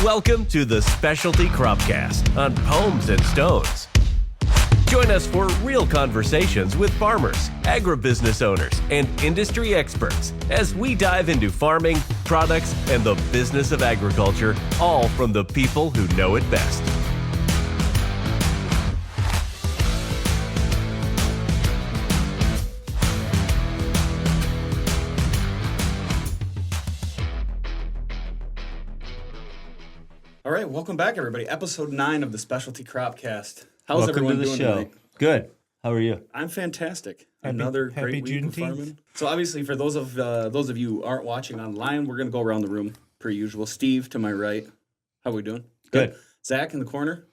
Welcome to the Specialty Cropcast on Pomes and Stones. Join us for real conversations with farmers, agribusiness owners, and industry experts as we dive into farming, products, and the business of agriculture, all from the people who know it best. All right, welcome back, everybody. Episode 9 of the Specialty Cropcast. How's everyone doing tonight? Good. How are you? I'm fantastic. Another great week of farming. So obviously, for those of you who aren't watching online, we're going to go around the room per usual. Steve to my right. How are we doing? Good. Zach in the corner.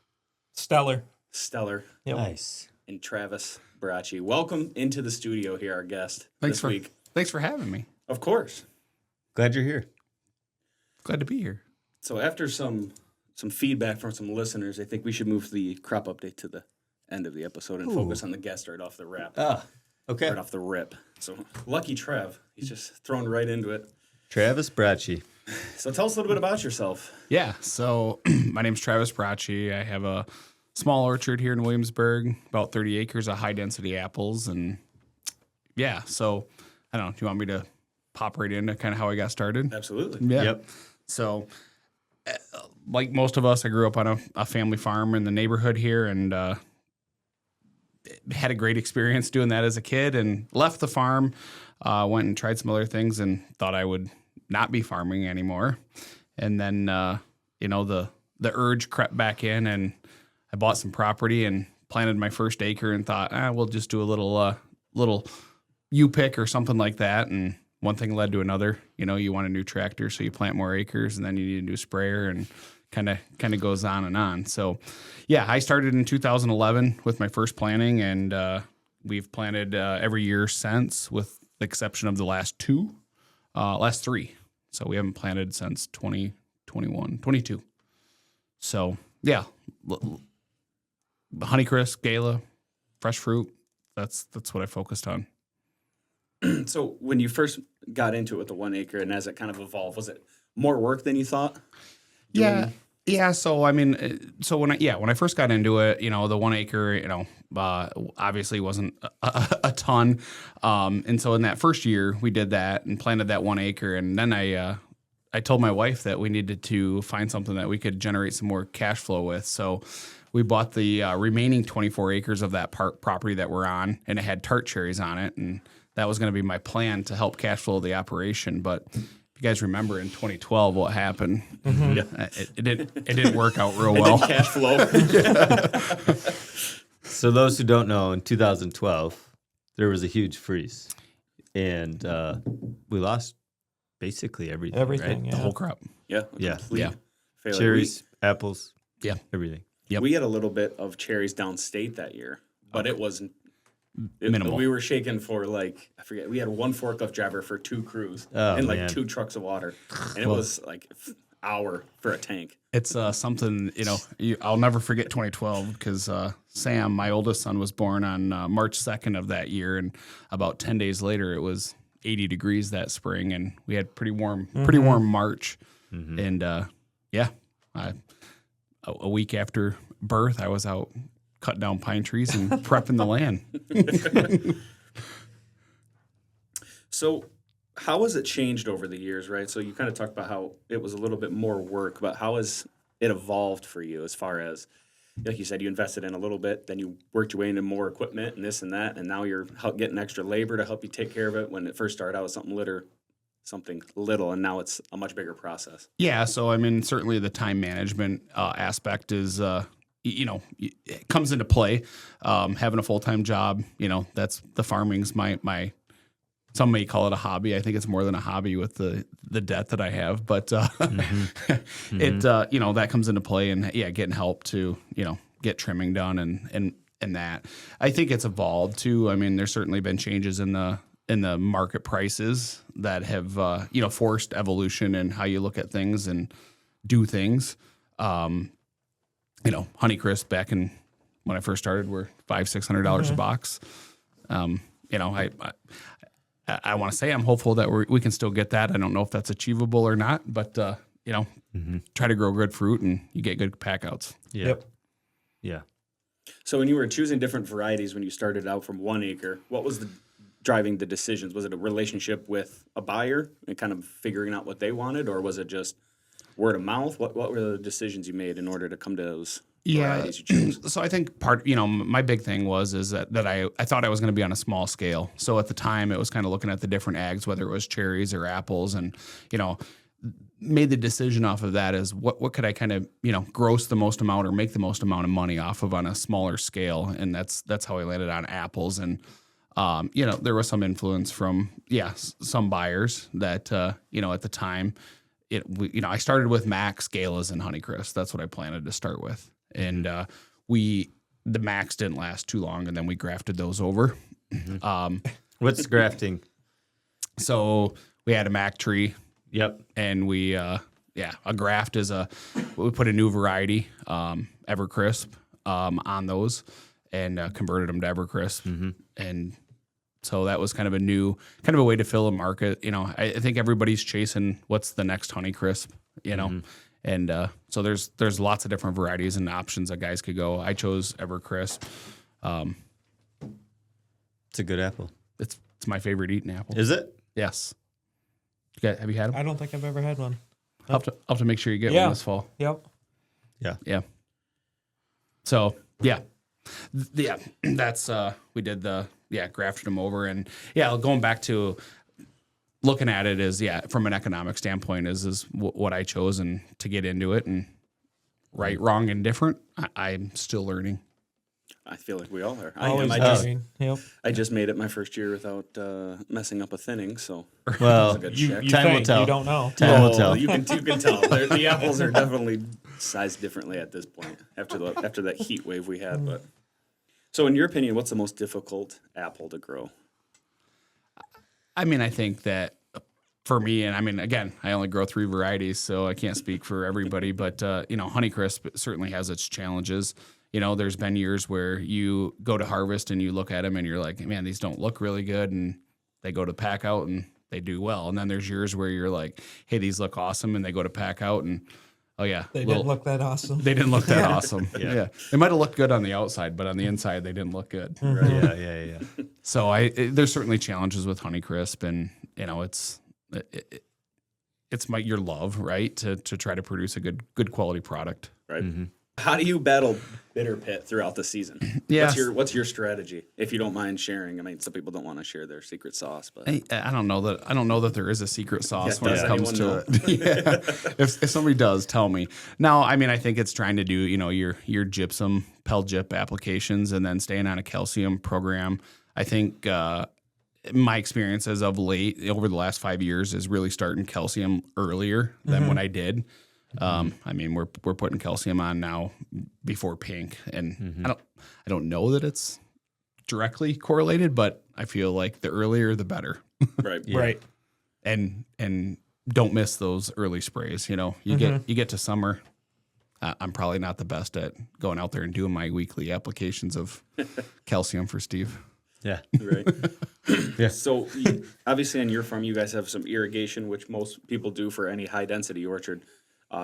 Stellar. Yep. Nice. And Travis Bratschi. Welcome into the studio here, our guest this week. Thanks for having me. Of course. Glad you're here. Glad to be here. So after some feedback from some listeners, I think we should move the crop update to the end of the episode and focus on the guest right off the rip. Okay. Right off the rip. So lucky Trev, he's just thrown right into it. Travis Bratschi. So tell us a little bit about yourself. Yeah, so my name's Travis Bratschi. I have a small orchard here in Williamsburg, about 30 acres of high-density apples. And yeah, so I don't know, do you want me to pop right into kind of how I got started? Absolutely. Yeah. Yep. So like most of us, I grew up on a family farm in the neighborhood here and had a great experience doing that as a kid and left the farm, went and tried some other things and thought I would not be farming anymore. And then, the urge crept back in and I bought some property and planted my first acre and thought, we'll just do a little U-pick or something like that. And one thing led to another. You want a new tractor, so you plant more acres, and then you need a new sprayer, and kind of goes on and on. So, yeah, I started in 2011 with my first planting, and we've planted every year since, with the exception of the last three. So we haven't planted since 2021, 22. So, yeah, Honeycrisp, Gala, fresh fruit. That's what I focused on. So when you first got into it with the 1 acre and as it kind of evolved, was it more work than you thought? Yeah. So I mean, when I first got into it, the 1 acre, obviously wasn't a ton. And so in that first year we did that and planted that 1 acre. And then I told my wife that we needed to find something that we could generate some more cash flow with. So we bought the remaining 24 acres of that property that we're on, and it had tart cherries on it. And that was going to be my plan to help cash flow the operation. But if you guys remember in 2012 what happened, it didn't work out real well. Cash flow. So those who don't know, in 2012, there was a huge freeze. And we lost basically everything. Everything, right? The whole crop. Yeah. Yeah. Failure. Cherries, apples, Yeah. everything. Yep. We had a little bit of cherries downstate that year, but it wasn't. Minimal. We were shaking for I forget. We had 1 forklift driver for 2 crews and man. 2 trucks of water, and it was hour for a tank. It's something, I'll never forget 2012 because Sam, my oldest son, was born on March 2nd of that year. And about 10 days later, it was 80 degrees that spring. And we had pretty warm March. Mm-hmm. And a week after birth, I was out cutting down pine trees and prepping the land. So how has it changed over the years, right? So you kind of talked about how it was a little bit more work, but how has it evolved for you as far as, like you said, you invested in a little bit, then you worked your way into more equipment and this and that, and now you're getting extra labor to help you take care of it. When it first started out, it was something little, and now it's a much bigger process. Yeah, so I mean, certainly the time management aspect is, it comes into play. Having a full-time job, that's the farming's my. Some may call it a hobby. I think it's more than a hobby with the debt that I have, but that comes into play, and getting help to get trimming done and that. I think it's evolved too. I mean, there's certainly been changes in the market prices that have forced evolution in how you look at things and do things. Honeycrisp back in when I first started were $500-$600 a box. I want to say I'm hopeful that we can still get that. I don't know if that's achievable or not, but try to grow good fruit and you get good pack outs. Yeah. Yep. Yeah. So when you were choosing different varieties when you started out from 1 acre, what was driving the decisions? Was it a relationship with a buyer and kind of figuring out what they wanted, or was it just word of mouth? What were the decisions you made in order to come to those varieties you chose? So I think my big thing is that I thought I was going to be on a small scale. So at the time it was kind of looking at the different ags, whether it was cherries or apples, and made the decision off of that as what could I kind of gross the most amount or make the most amount of money off of on a smaller scale, and that's how I landed on apples. And there was some influence from some buyers that at the time I started with Max, Galas, and Honeycrisp. That's what I planned to start with, and the Max didn't last too long, and then we grafted those over. What's grafting? So we had a Mac tree. Yep. And we, a graft is we put a new variety, Evercrisp, on those and converted them to Evercrisp. And so that was kind of a way to fill a market. I think everybody's chasing what's the next Honeycrisp, and so there's lots of different varieties and options that guys could go. I chose Evercrisp. It's a good apple. It's my favorite eating apple. Is it? Yes. Have you had them? I don't think I've ever had one. I'll have to make sure you get one this fall. Yep. Yeah. So that's we did grafted them over, and going back to looking at it is from an economic standpoint is what I chose and to get into it, and right, wrong, and different. I'm still learning. I feel like we all are. Always learning. Yep. I just made it my first year without messing up a thinning, so Well, that was a good check. Time will tell. You don't know. Time will tell. You can tell. The apples are definitely sized differently at this point after that heat wave we had. But so, in your opinion, what's the most difficult apple to grow? I mean, I think that for me, and I mean, again, I only grow 3 varieties, so I can't speak for everybody. But Honeycrisp certainly has its challenges. There's been years where you go to harvest and you look at them and you're like, man, these don't look really good, and they go to pack out and they do well. And then there's years where you're like, hey, these look awesome, and they go to pack out and they didn't look that awesome. They didn't look that awesome. Yeah. They might have looked good on the outside, but on the inside they didn't look good. Right. Yeah. So there's certainly challenges with Honeycrisp, and it's your love, right, to try to produce a good quality product. Right. Mm-hmm. How do you battle bitter pit throughout the season? Yeah. What's your strategy, if you don't mind sharing? I mean, some people don't want to share their secret sauce, but I don't know that there is a secret sauce when it comes to anyone it. If somebody does, tell me. No, I mean, I think it's trying to do your gypsum Pel-Gyp applications and then staying on a calcium program. I think my experience as of late over the last 5 years is really starting calcium earlier than when I did. I mean, we're putting calcium on now before pink, and I don't know that it's directly correlated, but I feel like the earlier the better. right. Yeah. Right. And don't miss those early sprays. You get to summer. I'm probably not the best at going out there and doing my weekly applications of calcium for Steve. Yeah. Right. Yeah. So obviously on your farm, you guys have some irrigation, which most people do for any high density orchard.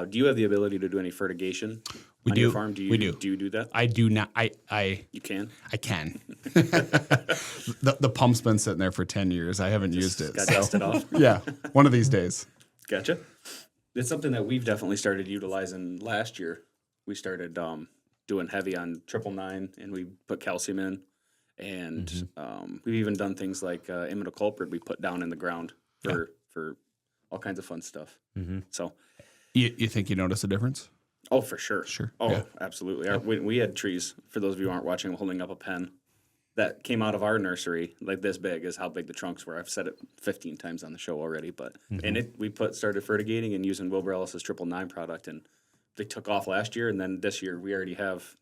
Do you have the ability to do any fertigation on your farm? We do. Do you do that? I do not. You can? I can. The pump's been sitting there for 10 years. I haven't used it. Got dusted off? Yeah, one of these days. Gotcha. It's something that we've definitely started utilizing last year. We started doing heavy on 999, and we put calcium in. And we've even done things like imidacloprid we put down in the ground for all kinds of fun stuff. So, you think you notice a difference? oh, for sure. Sure. Oh, Yeah. absolutely. We had trees, for those of you who aren't watching, I'm holding up a pen, that came out of our nursery, like this big is how big the trunks were. I've said it 15 times on the show already, but we started fertigating and using Wilbur Ellis's 999 product, and they took off last year, and then this year we already have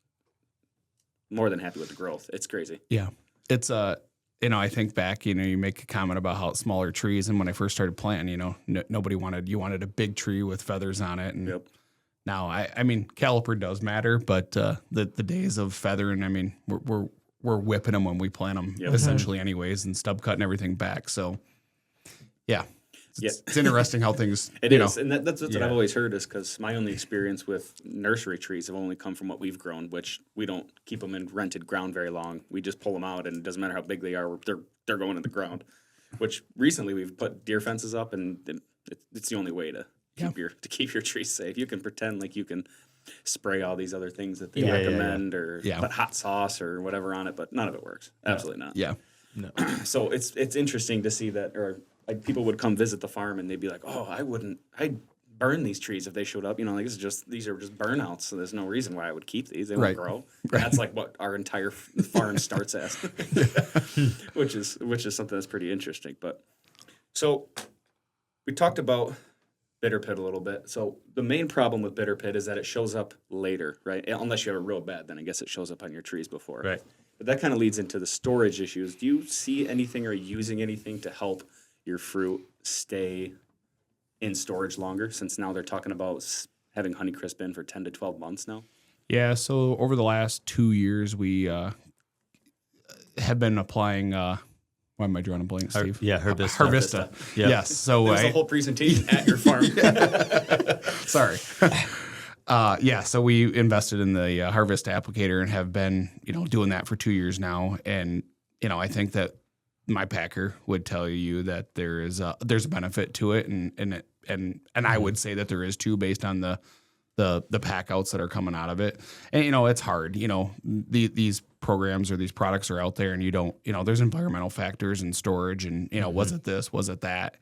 more than happy with the growth. It's crazy. Yeah. It's I think back, you make a comment about how smaller trees, and when I first started planting, nobody wanted a big tree with feathers on it, and Yep. now I mean caliper does matter, but the days of feathering, I mean we're whipping them when we plant them Yep. essentially anyways, and stub cutting everything back. So yeah. it's interesting how things It you is, know. and that's what Yeah. I've always heard is because my only experience with nursery trees have only come from what we've grown, which we don't keep them in rented ground very long. We just pull them out, and it doesn't matter how big they are, they're going in the ground. Which recently we've put deer fences up, and it's the only way to keep your trees safe. You can pretend like you can spray all these other things that they recommend or put hot sauce or whatever on it, but none of it works. Absolutely not. Yeah. No. So it's interesting to see that, or like people would come visit the farm and they'd be like, "Oh, I'd burn these trees if they showed up." You know, like these are just burnouts, so there's no reason why I would keep these. They won't grow. And that's like what our entire farm starts as, which is something that's pretty interesting. But so we talked about bitter pit a little bit. So the main problem with bitter pit is that it shows up later, right? Unless you have it real bad, then I guess it shows up on your trees before. Right. But that kind of leads into the storage issues. Do you see anything or using anything to help your fruit stay in storage longer? Since now they're talking about having Honeycrisp in for 10 to 12 months now. Yeah, so over the last 2 years, we have been applying. Why am I drawing a blank, Steve? Herbista. Herbista. Yeah. Yes. So There's a whole presentation at your farm. sorry. So we invested in the Harvest applicator and have been, doing that for 2 years now. And I think that my packer would tell you that there's a benefit to it, and I would say that there is too, based on the pack outs that are coming out of it. And it's hard. These programs or these products are out there, and you don't. There's environmental factors and storage, and was it this, was it that?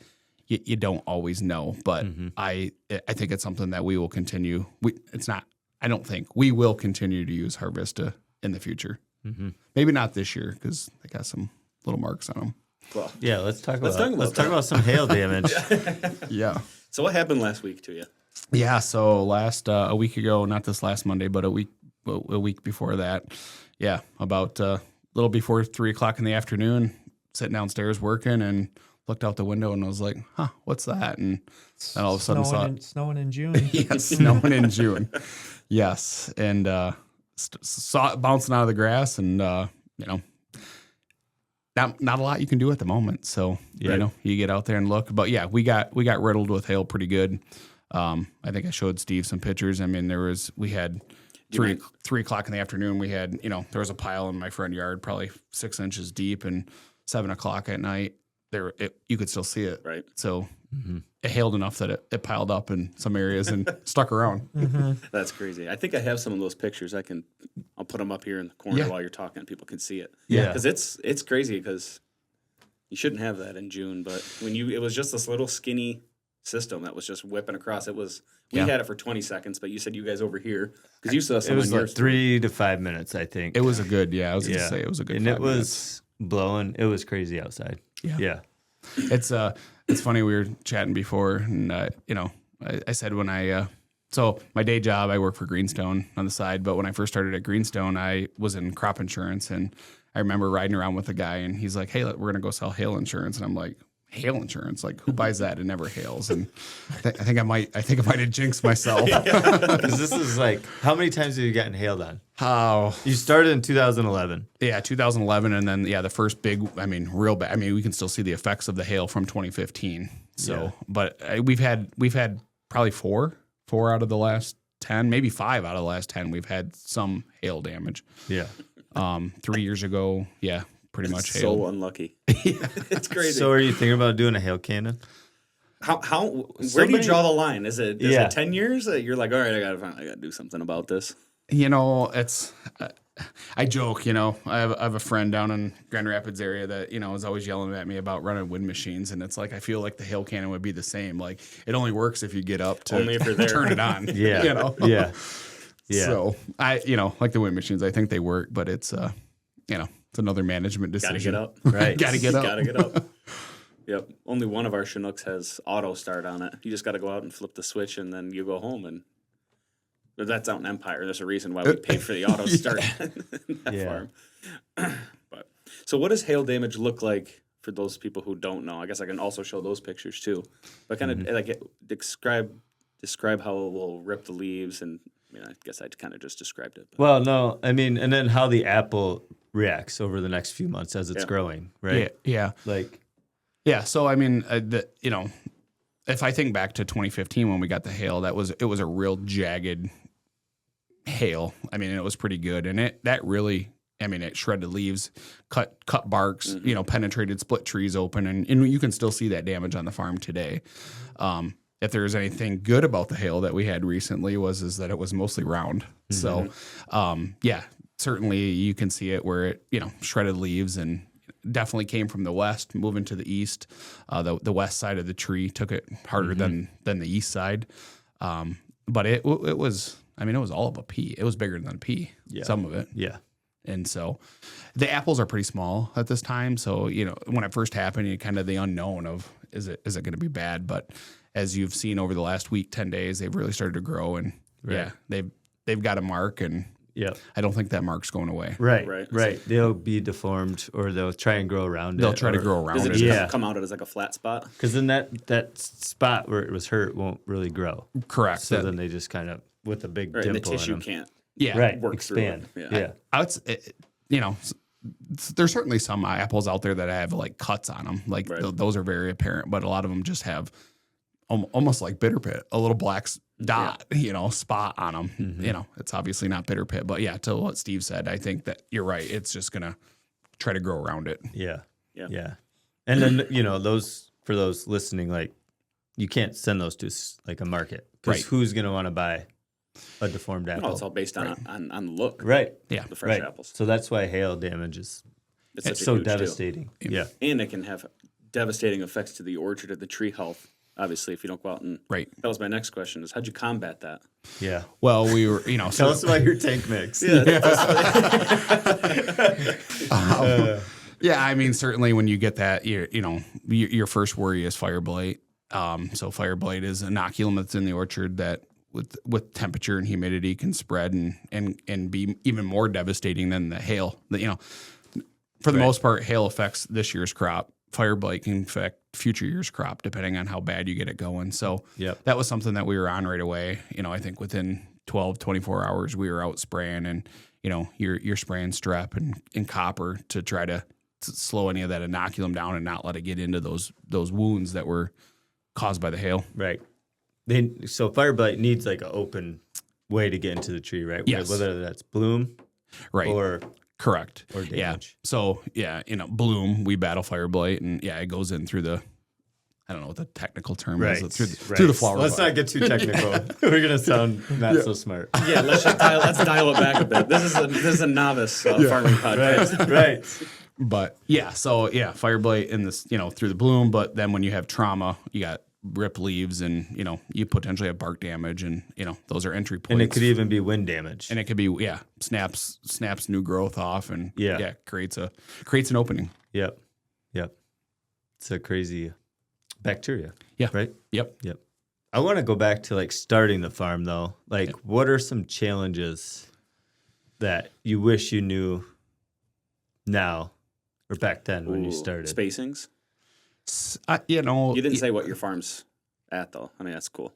You don't always know, but I think it's something that we will continue. We will continue to use Harvesta in the future. Maybe not this year because they got some little marks on them. Well, Yeah, let's talk talk about some hail damage. Yeah. so what happened last week to you? Yeah. So a week ago, not this last Monday, but a week before that. Yeah. About a little before 3:00 in the afternoon, sitting downstairs working and looked out the window and was like, "Huh, what's that?" And then all of a sudden snowing in June. yes, snowing in June. Yes. And saw it bouncing out of the grass, and not a lot you can do at the moment. So you get out there and look. But yeah, we got riddled with hail pretty good. I think I showed Steve some pictures. I mean, we had 3:00 in the afternoon. We had there was a pile in my front yard, probably 6 inches deep, and 7:00 at night you could still see it. Right. So it hailed enough that it piled up in some areas and stuck around. That's crazy. I think I have some of those pictures. I'll put them up here in the corner while you're talking, and people can see it. Yeah. Because it's crazy because you shouldn't have that in June, but it was just this little skinny system that was just whipping across. We had it for 20 seconds, but you said you guys over here, because you saw some It was on like yours. 3 to 5 minutes, I think. It was a good, I was going to say it was a good And 5 it was minutes. blowing. It was crazy outside. Yeah. It's funny, we were chatting before, and I said so my day job, I work for Greenstone on the side, but when I first started at Greenstone, I was in crop insurance, and I remember riding around with a guy, and he's like, "Hey, we're going to go sell hail insurance." And I'm like, "Hail insurance? Like, who buys that? It never hails." And I think I might have jinxed myself. Because this is like, how many times have you gotten hailed on? Oh, You started in 2011. yeah, 2011, and then the first big, real bad. We can still see the effects of the hail from 2015. So, but we've had probably four out of the last 10, maybe 5 out of the last 10. We've had some hail damage. Yeah. 3 years ago, pretty much hail. So unlucky. It's crazy. So are you thinking about doing a hail cannon? Where do you draw the line? Is it 10 years that you're like, all right, I gotta do something about this? It's I joke, I have a friend down in Grand Rapids area that, is always yelling at me about running wind machines. And it's like, I feel like the hail cannon would be the same. Like, it only works if you get up to Only if you're there. turn it on. Yeah. Yeah. So I, like the wind machines, I think they work, but it's, it's another management decision. Gotta get up. Right. Gotta get up. Gotta get up. Yep. Only one of our Chinooks has auto start on it. You just got to go out and flip the switch, and then you go home. And but that's out in Empire. There's a reason why we paid for the auto start in that farm. But so, what does hail damage look like for those people who don't know? I guess I can also show those pictures too. But kind of describe how it will rip the leaves, and I guess I kind of just described it. But. Well, no, and then how the apple reacts over the next few months as it's growing, right? Yeah. Like, Yeah. So, if I think back to 2015 when we got the hail, it was a real jagged hail. I mean, it was pretty good, and it shredded leaves, cut barks, penetrated, split trees open, and you can still see that damage on the farm today. If there's anything good about the hail that we had recently is that it was mostly round. So, certainly you can see it where it, shredded leaves and definitely came from the west, moving to the east. The west side of the tree took it harder than the east side. But it was, it was all of a pea. It was bigger than a pea, some of it. Yeah. And so the apples are pretty small at this time. So, when it first happened, you kind of the unknown of, is it going to be bad? But as you've seen over the last week, 10 days, they've really started to grow, and they've got a mark, and I don't think that mark's going away. Right. They'll be deformed, or they'll try and grow around it. They'll try to grow around Does it. it just come out as like a flat spot? Because then that spot where it was hurt won't really grow. Correct. So then they just kind of, with a big Right, and the dimple in tissue them. can't work expand. through it. Yeah. There's certainly some apples out there that have like cuts on them. Like those are very apparent, but a lot of them just have almost like bitter pit, a little black dot, spot on them. Mm-hmm. It's obviously not bitter pit, but to what Steve said, I think that you're right. It's just going to try to grow around it. Yeah. And then, for those listening, like, you can't send those to like a market, because who's going to want to buy a deformed apple? No, it's all based on look. Right. Yeah. The fresh apples. So that's why hail damage is It's so devastating. Yeah. And it can have devastating effects to the orchard or the tree health, obviously, if you don't go out and... Right. That was my next question, is how'd you combat that? Yeah. Well, we were, Tell us about your tank mix. Certainly when you get that, your first worry is fire blight. So fire blight is an inoculum that's in the orchard that with temperature and humidity can spread and be even more devastating than the hail. For the most part, hail affects this year's crop. Fire blight can affect future year's crop depending on how bad you get it going. So that was something that we were on right away. I think within 12, 24 hours we were out spraying, and you're spraying strep and copper to try to slow any of that inoculum down and not let it get into those wounds that were caused by the hail. Right. So fire blight needs like an open way to get into the tree, right? Yes. Whether that's bloom, right, or correct, or damage. Yeah. So bloom, we battle fire blight, and it goes in through the, I don't know what the technical term is, through the flower. Let's not get too technical. We're gonna sound not so smart. Yeah, let's dial it back a bit. This is a novice farming podcast. Right. But fire blight in this, through the bloom. But then when you have trauma, you got rip leaves, and you potentially have bark damage, and those are entry points. And it could even be wind damage. And it could be snaps new growth off, and creates an opening. Yep. It's a crazy bacteria. Yeah. Right. Yep. I want to go back to like starting the farm though. Like, what are some challenges that you wish you knew now or back then when you started? Spacings. You didn't say what your farm's at, though. I mean, that's cool.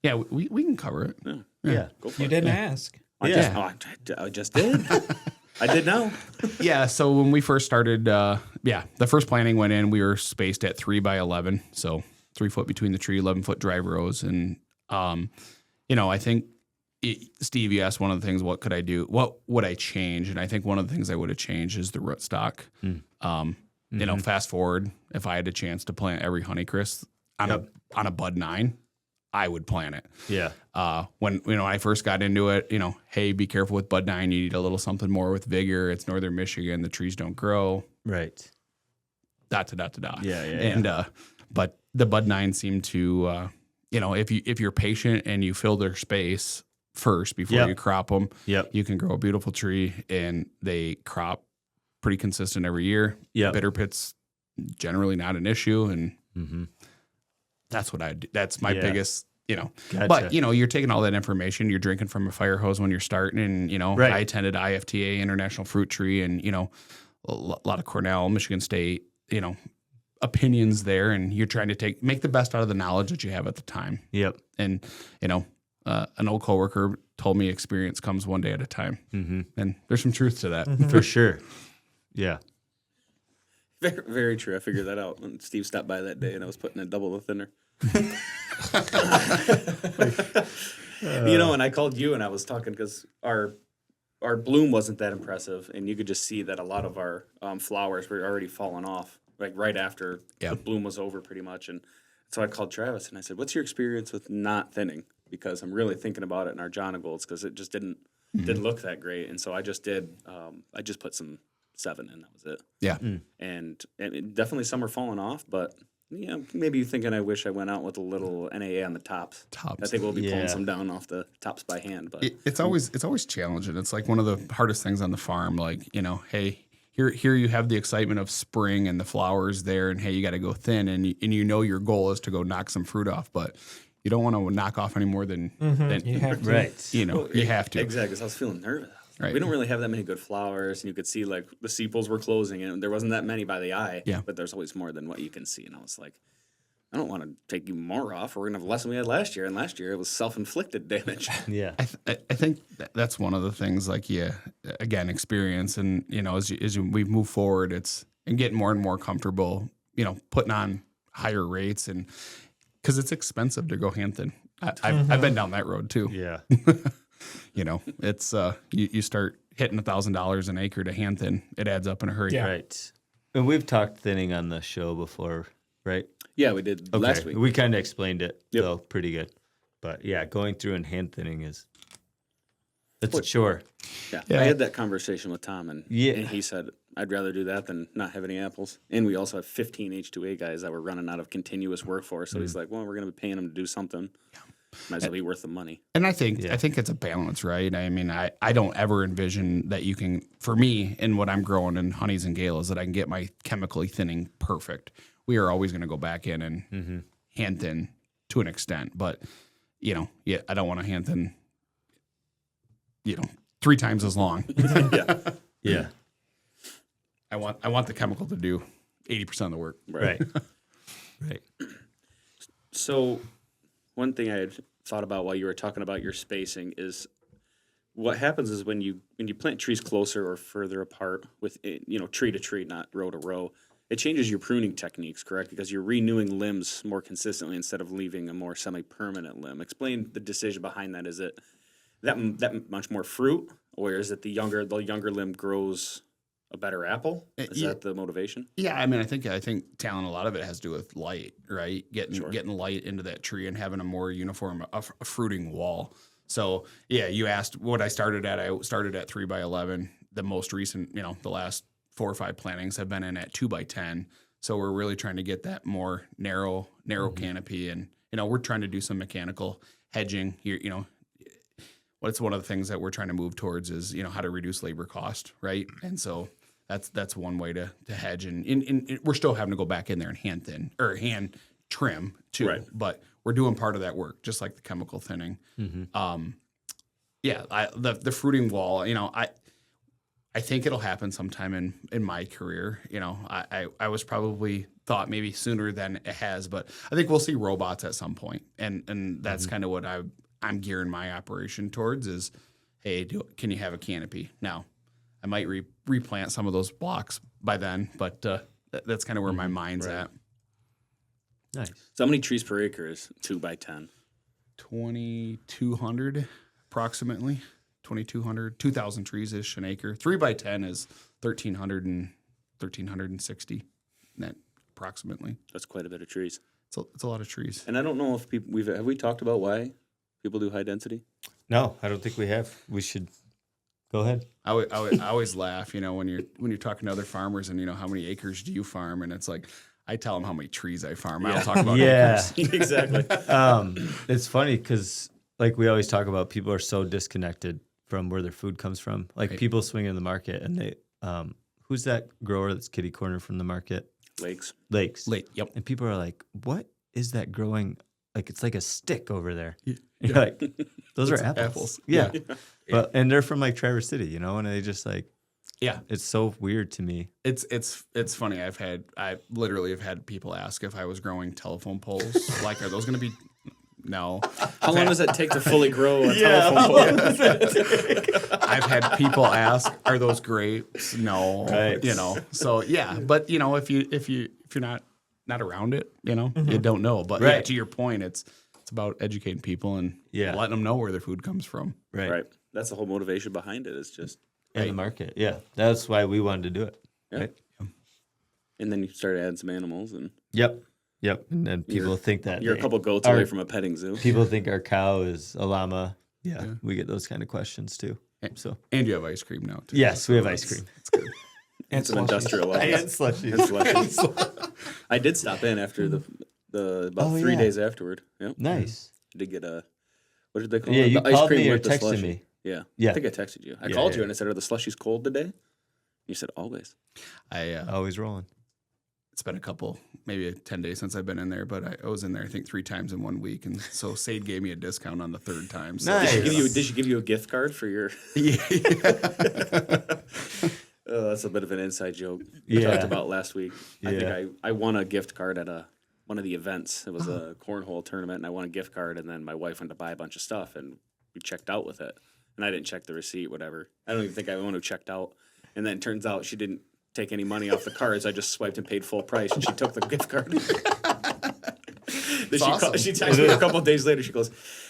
Yeah, we can cover it. Yeah. Go for You it. didn't ask. I just did. I did know. Yeah, so when we first started, the first planting went in, we were spaced at 3 by 11, so 3 foot between the tree, 11-foot drive rows. And, I think, Steve, you asked one of the things, what could I do? What would I change? And I think one of the things I would have changed is the rootstock. Fast forward, if I had a chance to plant every Honeycrisp on a bud 9, I would plant it. Yeah. When I first got into it, hey, be careful with bud 9. You need a little something more with vigor. It's northern Michigan. The trees don't grow. Right. Yeah. And but the bud 9 seemed to, if you're patient and you fill their space first before you crop them, you can grow a beautiful tree, and they crop pretty consistent every year. Yeah. Bitter pit's generally not an issue, and that's what I do. That's my biggest, Gotcha. But you're taking all that information, you're drinking from a fire hose when you're starting, and I attended IFTA, International Fruit Tree, and a lot of Cornell, Michigan State, opinions there, and you're trying to make the best out of the knowledge that you have at the time. Yep. And an old coworker told me experience comes one day at a time, and there's some truth to that. For sure. Yeah. Very, very true. I figured that out when Steve stopped by that day, and I was putting in double the thinner. And I called you and I was talking because our bloom wasn't that impressive, and you could just see that a lot of our flowers were already falling off, like right after the bloom was over, pretty much. And so I called Travis and I said, "What's your experience with not thinning?" Because I'm really thinking about it in our Jonagolds because it just didn't look that great. And so I just put some 7 in. That was it. Yeah. And definitely some are falling off, but maybe you're thinking I wish I went out with a little NAA on the tops. I think we'll be pulling some down off the tops by hand. But it's always challenging. It's like one of the hardest things on the farm. Like, hey, here you have the excitement of spring and the flowers there, and hey, you got to go thin, and your goal is to go knock some fruit off, but you don't want to knock off any more than you have to. Right. you have to. Exactly. Because I was feeling nervous. Right. We don't really have that many good flowers, and you could see like the sepals were closing, and there wasn't that many by the eye. Yeah. But there's always more than what you can see, and I was like, I don't want to take you more off, or we're gonna have less than we had last year. And last year it was self-inflicted damage. Yeah. I think that's one of the things. Like, again, experience, and as we move forward, it's and getting more and more comfortable. Putting on higher rates, and because it's expensive to go hand thin. I've been down that road too. Yeah. It's you start hitting $1,000 an acre to hand thin. It adds up in a hurry. Yeah. Right. And we've talked thinning on the show before, right? Yeah, we did last week. We kind of explained it, Yep. though, pretty good. But yeah, going through and hand thinning it's a chore. Yeah. Yeah. I had that conversation with Tom, and Yeah. and he said I'd rather do that than not have any apples. And we also have 15 H2A guys that were running out of continuous workforce. So he's like, well, we're going to be paying them to do something. Might as well be worth the money. And I think it's a balance, right? I mean, I don't ever envision that you can, for me, in what I'm growing in honeys and galas, that I can get my chemically thinning perfect. We are always going to go back in and hand thin to an extent, but I don't want to hand thin, 3 times as long. Yeah. I want the chemical to do 80% of the work. Right. Right. So one thing I had thought about while you were talking about your spacing is what happens is when you plant trees closer or further apart with tree to tree, not row to row, it changes your pruning techniques, correct? Because you're renewing limbs more consistently instead of leaving a more semi-permanent limb. Explain the decision behind that. Is it that much more fruit, or is it the younger limb grows a better apple? Is that the motivation? Yeah, I mean, I think Talon, a lot of it has to do with light, right? Getting light into that tree and having a more uniform a fruiting wall. So yeah, you asked what I started at. I started at 3x11. The most recent, the last 4 or 5 plantings have been in at 2x10. So we're really trying to get that more narrow canopy, and we're trying to do some mechanical hedging here. What's one of the things that we're trying to move towards is how to reduce labor cost, right? And so that's one way to hedge, and we're still having to go back in there and hand thin or hand trim too, Right. But we're doing part of that work, just like the chemical thinning. The fruiting wall, I think it'll happen sometime in my career. I was probably thought maybe sooner than it has, but I think we'll see robots at some point, and that's kind of what I'm gearing my operation towards is, hey, can you have a canopy? Now, I might replant some of those blocks by then, but that's kind of where my mind's at. Nice. So how many trees per acre is 2x10? 2,200 approximately. 2,200, 2,000 trees-ish an acre. 3x10 is 1,360 net approximately. That's quite a bit of trees. It's a lot of trees. And I don't know if have we talked about why people do high density? No, I don't think we have. We should go ahead. I always laugh, when you're talking to other farmers and how many acres do you farm, and it's like I tell them how many trees I farm. I don't talk about acres. Exactly. It's funny because like we always talk about, people are so disconnected from where their food comes from. Like people swing in the market and they, who's that grower that's kitty corner from the market? Lakes. Yep. And people are like, what is that growing? Like, it's like a stick over there. You're like, those are apples. Yeah. And they're from like Traverse City, and they just like, it's so weird to me. It's funny. I literally have had people ask if I was growing telephone poles. Like, are those going to be? No. How long does it take to fully grow a telephone pole? I've had people ask, "Are those grapes?" No. Right. So yeah, but if you're not not around it, you don't know. But Right. to your point, it's about educating people and letting them know where their food comes from. Right. That's the whole motivation behind it, is just In the market. Yeah. That's why we wanted to do it. Yeah. Right? And then you start adding some animals, and Yep. And then people think that you're a couple goats away from a petting zoo. people think our cow is a llama. Yeah. We get those kind of questions too. So And you have ice cream now, too. yes, we have ice cream. That's good. And some industrial And levels. slushies. And slushies. I did stop in after the about 3 days afterward. Yep. Nice. I did get a, what did they call Yeah, it? you The ice called cream me or with the texted slushie. me. Yeah. Yeah. I think I texted you. I Yeah, called yeah. you and I said, "Are the slushies cold today?" You said, "Always." Always rolling. It's been a couple, maybe 10 days since I've been in there, but I was in there, I think, 3 times in 1 week. And so Sade gave me a discount on the 3rd time. So Nice. Did she give you a gift card for your? Yeah. Oh, that's a bit of an inside joke we Yeah. talked about last week. I Yeah. think I won a gift card at one of the events. It was a cornhole tournament, and I won a gift card. And then my wife went to buy a bunch of stuff, and we checked out with it. And I didn't check the receipt, whatever. I don't even think I want to checked out. And then it turns out she didn't take any money off the cards. I just swiped and paid full price, and she took the gift card. Then she texted me a couple of days later. She goes,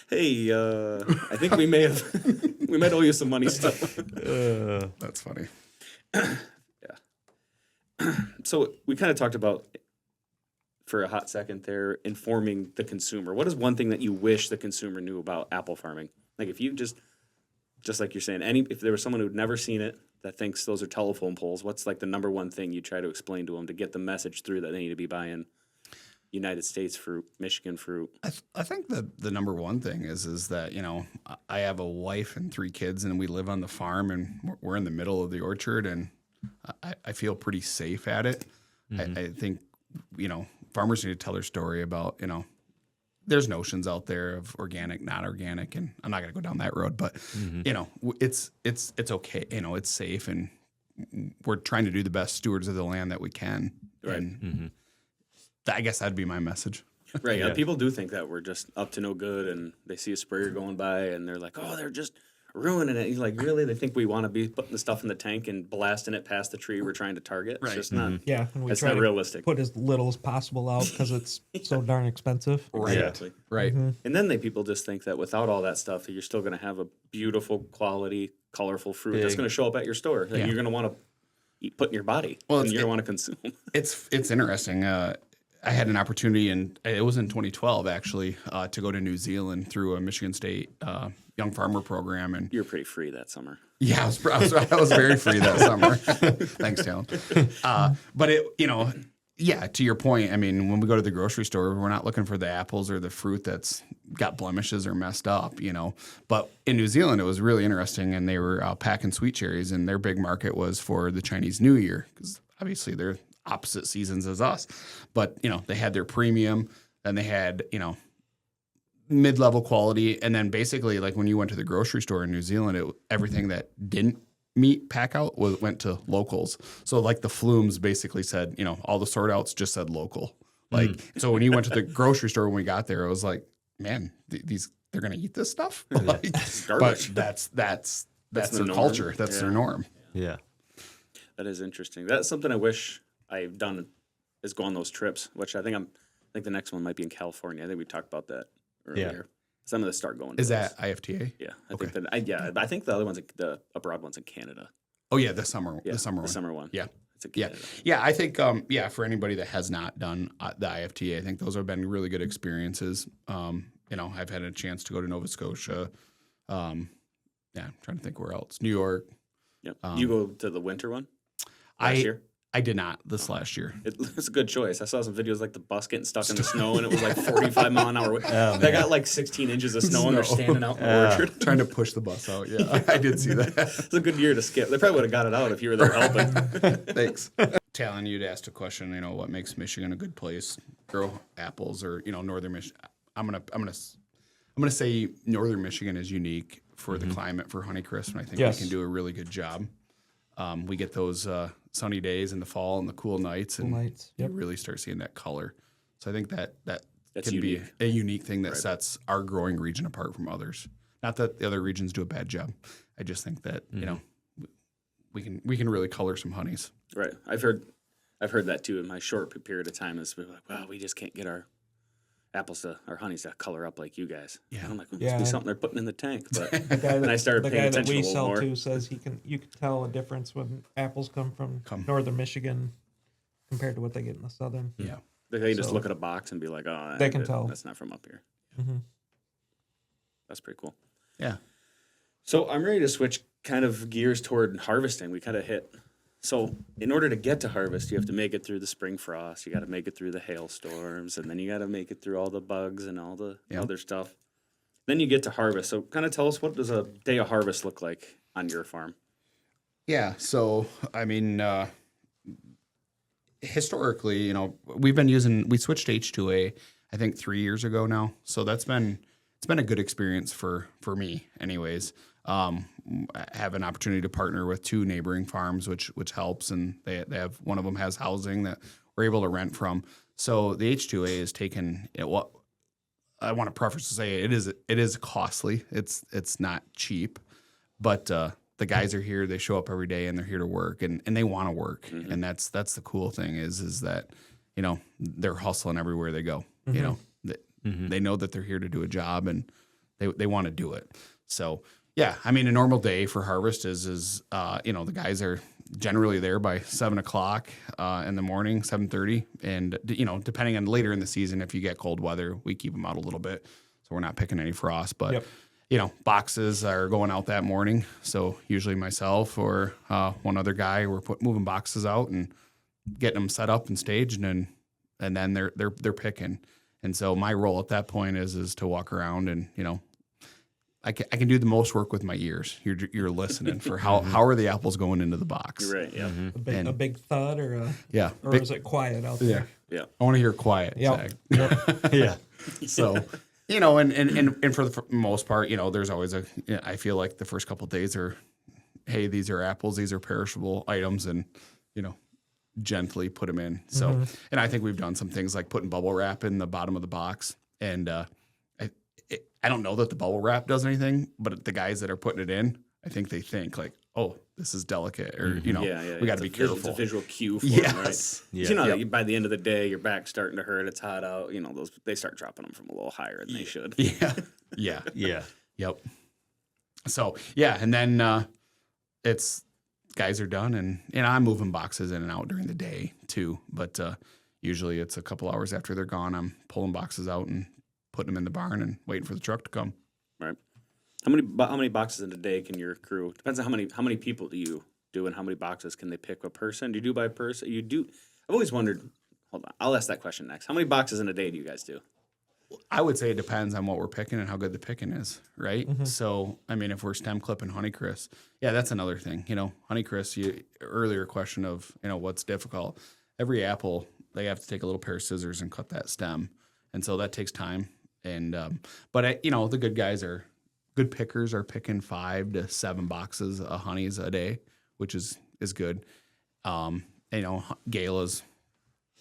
"Hey, I think we might owe you some money still." That's funny. So we kind of talked about, for a hot second there, informing the consumer. What is one thing that you wish the consumer knew about apple farming? Like, if you just like you're saying, if there was someone who'd never seen it that thinks those are telephone poles, what's like the number one thing you try to explain to them to get the message through that they need to be buying United States fruit, Michigan fruit? I think the number one thing is that, I have a wife and 3 kids, and we live on the farm, and we're in the middle of the orchard, and I feel pretty safe at it. Mm-hmm. I think, farmers need to tell their story about, there's notions out there of organic, not organic, and I'm not going to go down that road, but, it's okay. It's safe, and we're trying to do the best stewards of the land that we can. Right. And I guess that'd be my message. Right. Yeah. People do think that we're just up to no good, and they see a sprayer going by, and they're like, "Oh, they're just ruining it." He's like, "Really? They think we want to be putting the stuff in the tank and blasting it past the tree we're trying to target? It's just not. Yeah, and we It's try not to realistic." put as little as possible out because it's so darn expensive. Right. Exactly. Right. And then people just think that without all that stuff, that you're still going to have a beautiful, quality, colorful fruit that's going to show up at your store that you're going to want to put in your body, and you're going to want to consume. It's interesting. I had an opportunity, and it was in 2012 actually, to go to New Zealand through a Michigan State Young Farmer program, and You were pretty free that summer. yeah, I was very free that summer. Thanks, Talon. But to your point, I mean, when we go to the grocery store, we're not looking for the apples or the fruit that's got blemishes or messed up, But in New Zealand, it was really interesting, and they were packing sweet cherries, and their big market was for the Chinese New Year, because obviously they're opposite seasons as us. But, they had their premium, and they had, mid-level quality, and then basically, like when you went to the grocery store in New Zealand, everything that didn't meet pack out went to locals. So like the flumes basically said, all the sort outs just said local. Like so when you went to the grocery store when we got there, it was like, man, they're gonna eat this stuff. Like, but that's their norm. culture. That's their norm. Yeah. That is interesting. That's something I wish I've done, is go on those trips, which I think the next one might be in California. I think we talked about that earlier. Yeah. So I'm going to start going to Is those. that IFTA? Yeah. I think I think the other one's the abroad one's in Canada. Oh yeah, the summer Yeah, the summer the one. summer one. Yeah. It's in Yeah, Canada. yeah. I think, for anybody that has not done the IFTA, I think those have been really good experiences. I've had a chance to go to Nova Scotia. I'm trying to think where else. New York. Yep. You go to the winter one last year? I did not this last year. It's a good choice. I saw some videos like the bus getting stuck in the snow, and it was like 45 mile an hour. They got like 16 inches of snow, and they're standing out in the orchard. Trying to push the bus out. Yeah, I did see that. It's a good year to skip. They probably would have got it out if you were there helping. Thanks. Talon, you'd asked a question. What makes Michigan a good place? Grow apples, or northern Michigan. I'm gonna say northern Michigan is unique for the climate for Honeycrisp, and I think we can do a really good job. We get those sunny days in the fall and the cool nights, and you really start seeing that color. So I think that can unique. be a unique thing that sets our growing region apart from others. Not that the other regions do a bad job. I just think that we can really color some honeys. Right. I've heard I've heard that too in my short period of time. Is we're like, wow, we just can't get our apples to, our honeys to color up like you guys. Yeah. I'm like, well, must be Yeah. something they're putting in the tank. But The guy then I started the paying guy that attention we a little sell more. to says you can tell a difference when apples come from northern Michigan compared to what they get in the southern. Yeah. They just So- look at a box and be like, oh, They can tell. That's not from up here. Mm-hmm. That's pretty cool. Yeah. So I'm ready to switch kind of gears toward harvesting. We kind of hit. So in order to get to harvest, you have to make it through the spring frost. You got to make it through the hailstorms, and then you got to make it through all the bugs and all the other stuff. Then you get to harvest. So kind of tell us, what does a day of harvest look like on your farm? Yeah. So, I mean, historically, you know, we switched to H2A, I think 3 years ago now. So it's been a good experience for me anyways. I have an opportunity to partner with 2 neighboring farms, which helps. And they have, one of them has housing that we're able to rent from. So the H2A is taken, what I want to preface to say, it is costly. It's not cheap, but, the guys are here, they show up every day and they're here to work and they want to work. Mm-hmm. And that's the cool thing is that, you know, they're hustling everywhere they go, you know, they know that they're here to do a job and they want to do it. So, yeah, I mean, a normal day for harvest is you know, the guys are generally there by 7:00 in the morning, 7:30. And, you know, depending on later in the season, if you get cold weather, we keep them out a little bit. So we're not picking any frost, but, you know, boxes are going out that morning. So usually myself or one other guy, we're moving boxes out and getting them set up and staged, and then they're picking. And so my role at that point is to walk around and, you know, I can do the most work with my ears. You're listening for how are the apples going into the box. You're right. Yeah. A big thud or big, is it quiet out there? Yeah. I want to hear quiet. Yep. Zach. Yeah. So, you know, and for the most part, you know, there's always I feel like the first couple of days are, hey, these are apples, these are perishable items, and, you know, gently put them in. So, and I think we've done some things like putting bubble wrap in the bottom of the box. And I don't know that the bubble wrap does anything, but the guys that are putting it in, I think they think like, oh, this is delicate, or, you know, we got to be careful. It's a visual cue for them, right? Yeah. You know, by the end of the day, your back's starting to hurt. It's hot out. You know, they start dropping them from a little higher than they should. Yeah. Yep. So, yeah. And then it's guys are done, and I'm moving boxes in and out during the day too. But usually it's a couple hours after they're gone, I'm pulling boxes out and putting them in the barn and waiting for the truck to come. Right. How many boxes in a day can your crew? Depends on how many people do you do, and how many boxes can they pick a person? Do you do by person? You do. I've always wondered. Hold on, I'll ask that question next. How many boxes in a day do you guys do? I would say it depends on what we're picking and how good the picking is, right? So, I mean, if we're stem clipping Honeycrisp, yeah, that's another thing. You know, Honeycrisp, earlier question of, you know, what's difficult. Every apple, they have to take a little pair of scissors and cut that stem. And so that takes time. And, but, you know, the good pickers are picking 5 to 7 boxes of honeys a day, which is good. You know, Gala's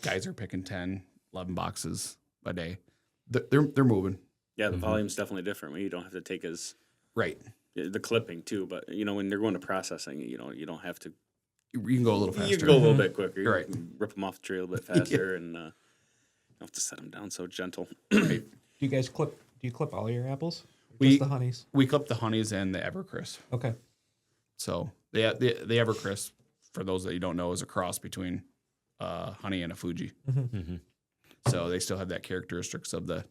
guys are picking 10, 11 boxes a day. They're moving. Yeah, the volume's definitely different. You don't have to take as right. The clipping too, but you know, when they're going to processing, you know, you don't have to. You can go a little faster. You can go a little bit quicker. Right. You can rip them off the tree a little bit faster, and you don't have to set them down so gentle. Right. Do you guys clip all your apples? Or We- just the honeys? We clip the honeys and the Evercrisp. Okay. So the Evercrisp, for those that you don't know, is a cross between honey and a Fuji. So they still have that characteristics of the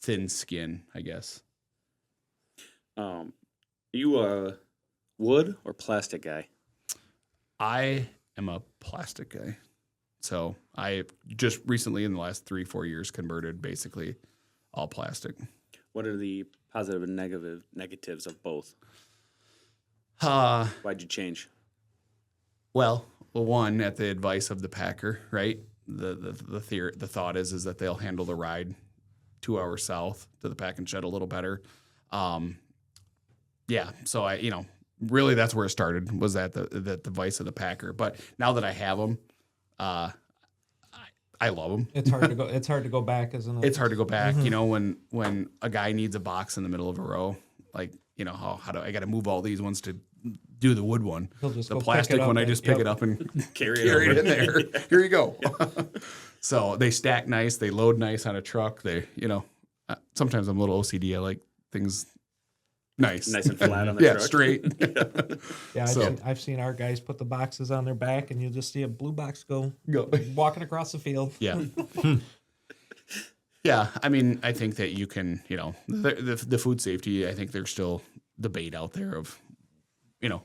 thin skin, I guess. You a wood or plastic guy? I am a plastic guy. So I just recently, in the last 3-4 years, converted basically all plastic. What are the positive and negatives of both? Uh, Why'd you change? Well, one, at the advice of the packer, right? The thought is that they'll handle the ride 2 hours south to the packing shed a little better. Yeah, so I, you know, really that's where it started, was at the advice of the packer. But now that I have them, I love them. It's hard to go. It's hard to go back, isn't it? It's hard to go back. You know, when a guy needs a box in the middle of a row, like, you know, how do I got to move all these ones to do the wood one. He'll just The go pick plastic it up one, I and- just pick yep. it up and Carry carry it over. in there. Here you go. So they stack nice. They load nice on a truck. They, sometimes I'm a little OCD. I like things nice. Nice and flat on the Yeah, truck. straight. Yeah, So- I've seen our guys put the boxes on their back, and you'll just see a blue box go walking across the field. Yeah. Yeah. I mean, I think that you can, the food safety, I think there's still debate out there of,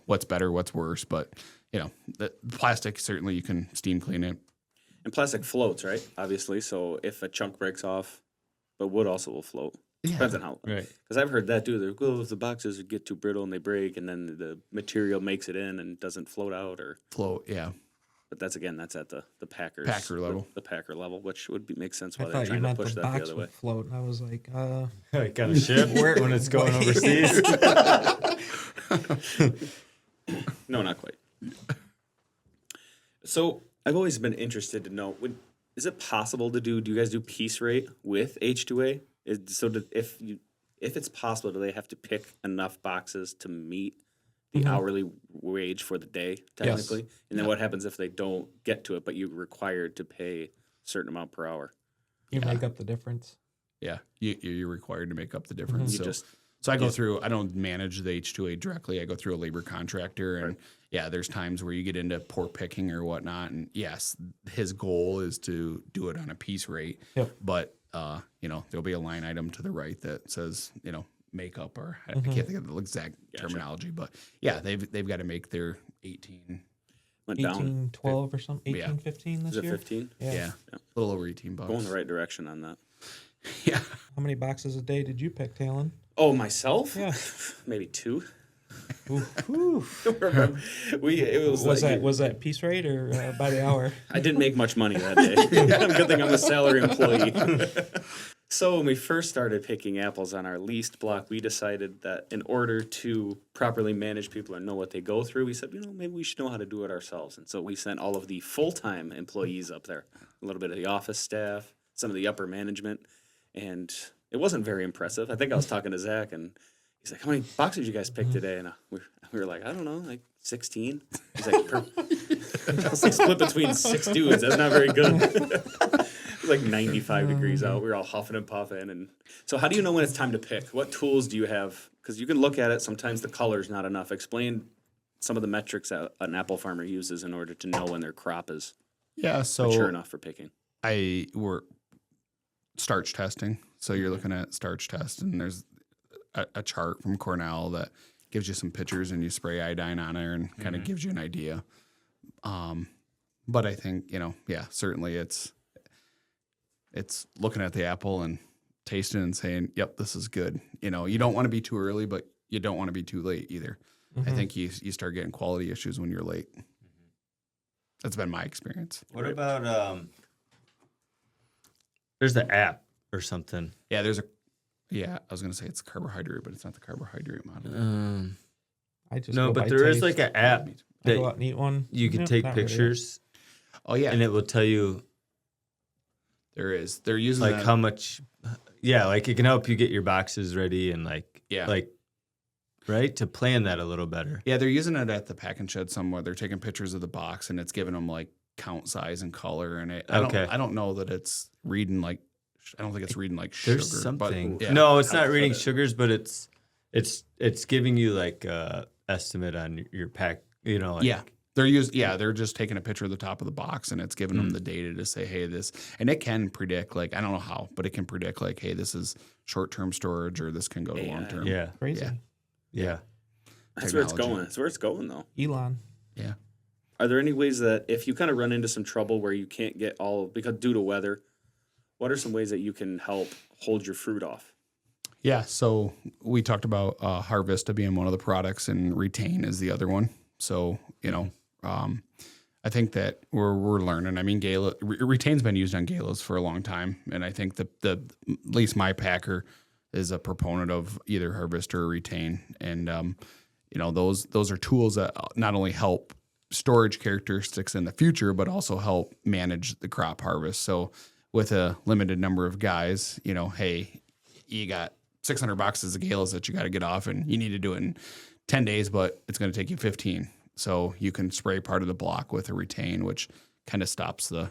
what's better, what's worse. But, the plastic, certainly you can steam clean it. And plastic floats, right? Obviously. So if a chunk breaks off, but wood also will float. Yeah. Depends on how. Right. Because I've heard that too. They're, if the boxes get too brittle and they break, and then the material makes it in and doesn't float out, or. Float, yeah. But that's at the Packers. Packer level. The Packer level, which would make sense I why they're thought you trying to meant push the that the box other way. would float, and I was like, Like on a ship when it's going overseas. No, not quite. So I've always been interested to know, is it possible to do you guys do piece rate with H2A? If it's possible, do they have to pick enough boxes to meet the hourly wage for the day, technically? And then what happens if they don't get to it, but you're required to pay a certain amount per hour? you make up the difference. Yeah. You're required to make up the difference. You So I go through, I don't manage the H2A directly. I go through a labor contractor, and there's times where you get into pork picking or whatnot. And yes, his goal is to do it on a piece rate, but there'll be a line item to the right that says, makeup, or I can't think of the exact terminology, but yeah, they've got to make their 18. went 18, down. 12 or something, 18, Yeah. 15 this Is it year. 15? Yeah. A little over $18. Going the right direction on that. Yeah. How many boxes a day did you pick, Talon? Oh, myself? Yeah. Maybe 2. Ooh. Was that piece rate or by the hour? I didn't make much money that day. Good thing I'm a salary employee. So when we first started picking apples on our leased block, we decided that in order to properly manage people and know what they go through, we said, maybe we should know how to do it ourselves. And so we sent all of the full-time employees up there, a little bit of the office staff, some of the upper management, and it wasn't very impressive. I think I was talking to Zach, and he's like, how many boxes you guys picked today? And we were like, I don't know, like 16. He's like, I was like, split between 6 dudes. That's not very good. It was like 95 degrees out. We were all huffing and puffing. And so how do you know when it's time to pick? What tools do you have? Because you can look at it. Sometimes the color's not enough. Explain some of the metrics that an apple farmer uses in order to know when their crop is mature enough for picking. We're starch testing. So you're looking at starch test, and there's a chart from Cornell that gives you some pictures, and you spray iodine on there and kind of gives you an idea. But I think, certainly it's looking at the apple and tasting and saying, yep, this is good. You don't want to be too early, but you don't want to be too late either. I think you start getting quality issues when you're late. That's been my experience. What about there's the app or something? Yeah, I was going to say it's carbohydrate, but it's not the carbohydrate model. I just No, go but by there is taste. like an app I go that out and eat one. you can Yeah, take not really. pictures Oh, yeah, and it will tell you there is. They're using like that. how much. Yeah, like it can help you get your boxes ready and right, to plan that a little better. Yeah, they're using it at the packing shed somewhere. They're taking pictures of the box, and it's giving them like count size and color. And I don't know that it's reading like. I don't think it's reading like sugar. There's something. But, yeah. No, it's not reading sugars, but it's giving you like estimate on your pack. They're just taking a picture of the top of the box, and it's giving them the data to say, hey, this, and it can predict, like, I don't know how, but it can predict like, hey, this is short-term storage, or this can go to long-term. Yeah. Crazy. Yeah. That's where it's Technology. going. That's where it's going, though. Elon. Yeah. Are there any ways that if you kind of run into some trouble where you can't get because due to weather, what are some ways that you can help hold your fruit off? Yeah, so we talked about Harvesta being one of the products, and Retain is the other one. So, I think that we're learning. I mean, Gala Retain's been used on galas for a long time, and I think the at least my packer is a proponent of either Harvesta or Retain, and those are tools that not only help storage characteristics in the future, but also help manage the crop harvest. So, with a limited number of guys, hey, you got 600 boxes of galas that you got to get off, and you need to do it in 10 days, but it's going to take you 15. So you can spray part of the block with a retain, which kind of stops it